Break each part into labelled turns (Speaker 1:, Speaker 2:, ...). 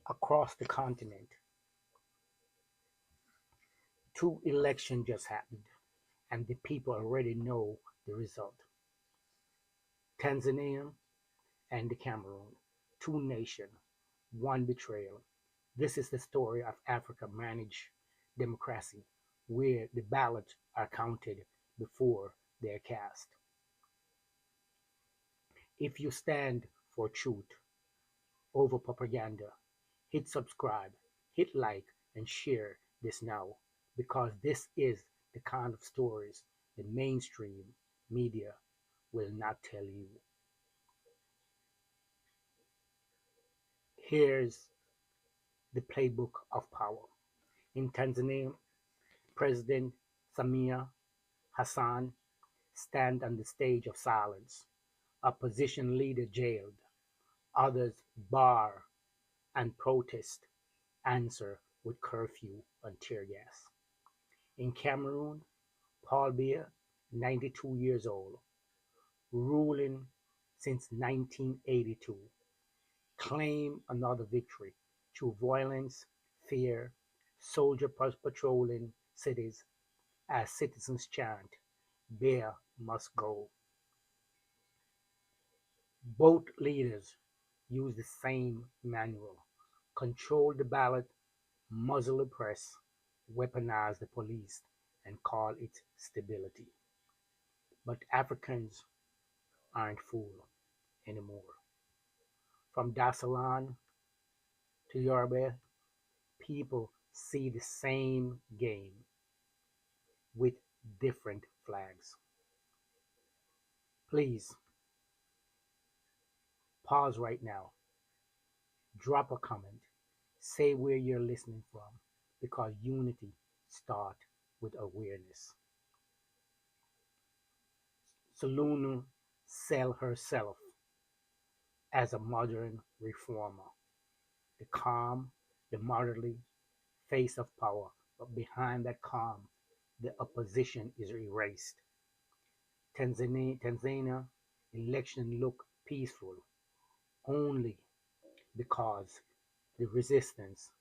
Speaker 1: across the continent. Two elections just happened, and the people already know the result. Tanzania and the Cameroon, two nations, one betrayal. This is the story of Africa managed democracy, where the ballots are counted before they're cast. If you stand for truth over propaganda, hit subscribe, hit like, and share this now, because this is the kind of stories the mainstream media will not tell you. Here's the playbook of power. In Tanzania, President Samia Hassan stand on the stage of silence. Opposition leader jailed, others bar and protest answer with curfew and tear gas. In Cameroon, Paul Biya, 92 years old, ruling since 1982, claimed another victory through violence, fear, soldier patrolling cities as citizens chant, Biya must go. Both leaders use the same manual: control the ballot, muzzle the press, weaponize the police, and call it stability. But Africans aren't fooled anymore. From Dar es Salaam to Yoruba, people see the same game with different flags. Please pause right now, drop a comment, say where you're listening from, because unity starts with awareness. Salunu sell herself as a modern reformer, the calm, the motherly face of power, but behind that calm, the opposition is erased. Tanzania election looked peaceful only because the resistance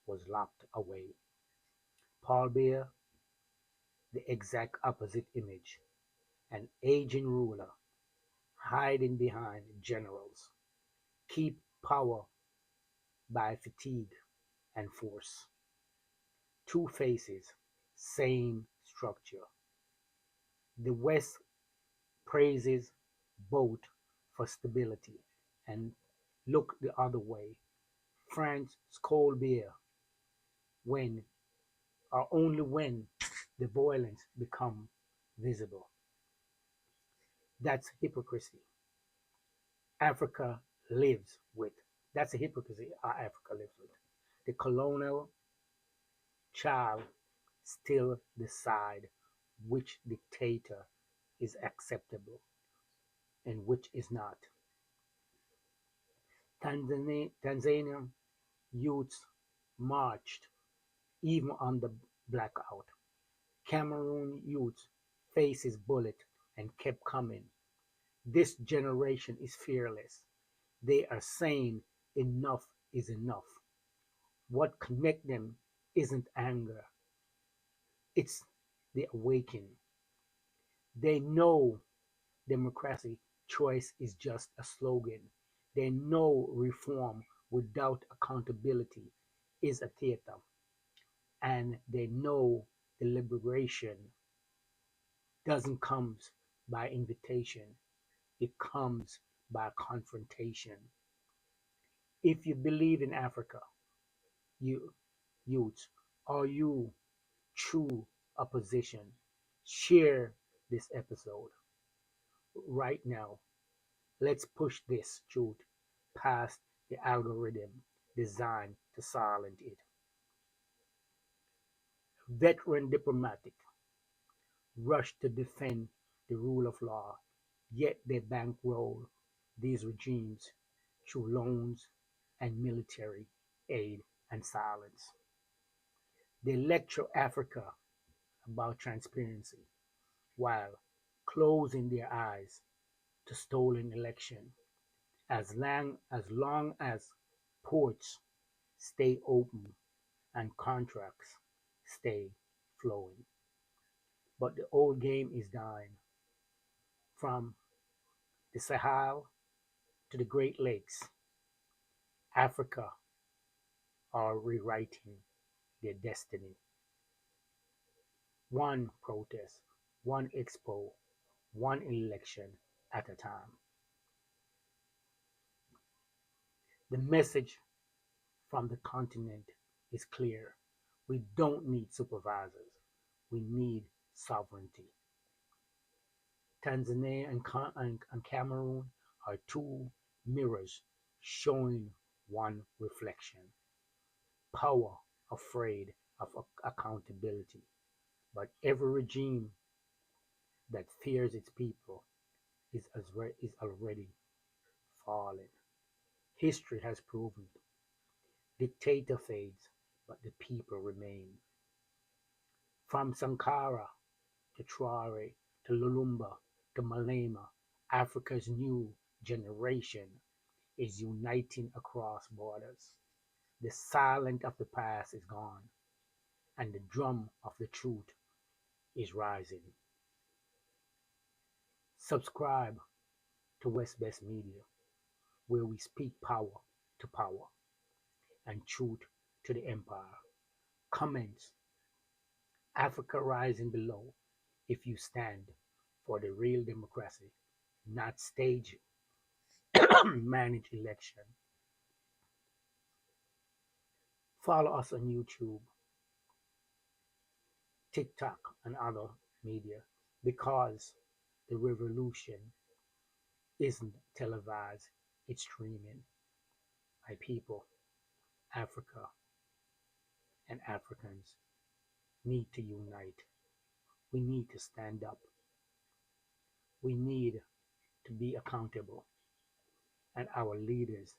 Speaker 1: was locked away. Paul Biya, the exact opposite image, an aging ruler hiding behind generals, keep power by fatigue and force. Two faces, same structure. The West praises both for stability and look the other way. France scold beer when or only when the violence become visible. That's hypocrisy. Africa lives with. That's a hypocrisy Africa lives with. The colonial child still decide which dictator is acceptable and which is not. Tanzanian youths marched even under blackout. Cameroon youth faces bullet and kept coming. This generation is fearless. They are saying enough is enough. What connects them isn't anger, it's the awakening. They know democracy choice is just a slogan. They know reform without accountability is a theater. And they know the liberation doesn't come by invitation, it comes by confrontation. If you believe in Africa, you youths, are you true opposition? Share this episode right now. Let's push this truth past the algorithm designed to silence it. Veteran diplomatic rush to defend the rule of law, yet they bankroll these regimes through loans and military aid and silence. They lecture Africa about transparency while closing their eyes to stolen election. As long as ports stay open and contracts stay flowing. But the old game is dying. From the Sahel to the Great Lakes, Africa are rewriting their destiny. One protest, one expo, one election at a time. The message from the continent is clear. We don't need supervisors. We need sovereignty. Tanzania and Cameroon are two mirrors showing one reflection. Power afraid of accountability. But every regime that fears its people is already fallen. History has proven dictator fades, but the people remain. From Sankara to Traore to Lumumba to Malema, Africa's new generation is uniting across borders. The silence of the past is gone, and the drum of the truth is rising. Subscribe to West Best Media, where we speak power to power and truth to the empire. Comments Africa rising below if you stand for the real democracy, not stage managed election. Follow us on YouTube, TikTok, and other media because the revolution isn't televised, it's streaming. My people, Africa and Africans need to unite. We need to stand up. We need to be accountable, and our leaders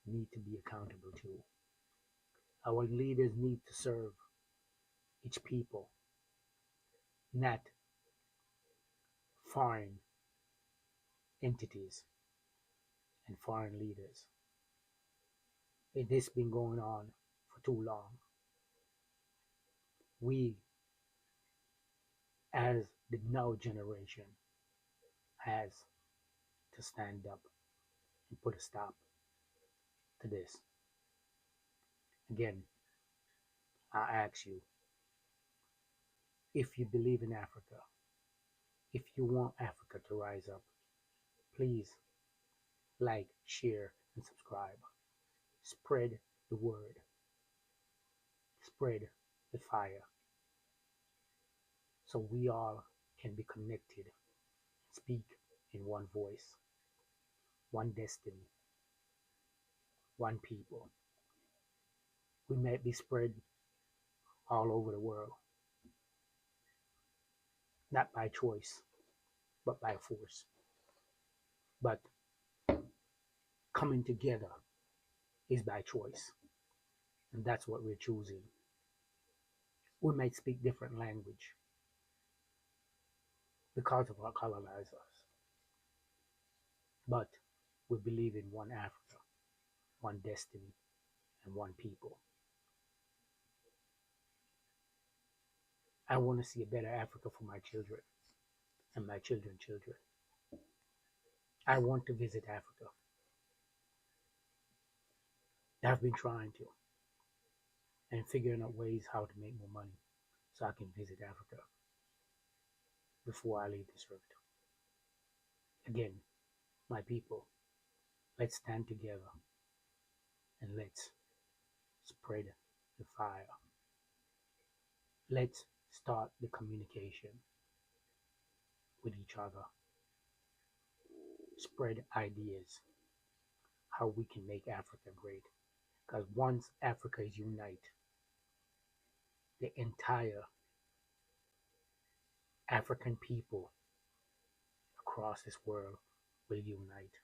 Speaker 1: need to be accountable too. Our leaders need to serve each people, not foreign entities and foreign leaders. It has been going on for too long. We, as the now generation, has to stand up and put a stop to this. Again, I ask you, if you believe in Africa, if you want Africa to rise up, please like, share, and subscribe. Spread the word. Spread the fire so we all can be connected, speak in one voice, one destiny, one people. We might be spread all over the world, not by choice, but by force. But coming together is by choice, and that's what we're choosing. We might speak different language because of our colonizers, but we believe in one Africa, one destiny, and one people. I want to see a better Africa for my children and my children's children. I want to visit Africa. I've been trying to and figuring out ways how to make more money so I can visit Africa before I leave this earth. Again, my people, let's stand together and let's spread the fire. Let's start the communication with each other. Spread ideas how we can make Africa great. Because once Africa is united, the entire African people across this world will unite.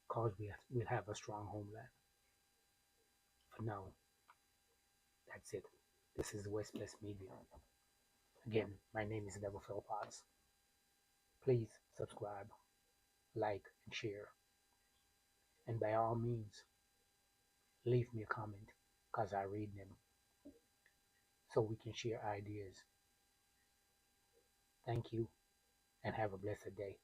Speaker 1: Because we'll have a strong homeland. For now, that's it. This is West Plus Media. Again, my name is Neville Philpotts. Please subscribe, like, and share. And by all means, leave me a comment because I read them so we can share ideas. Thank you and have a blessed day.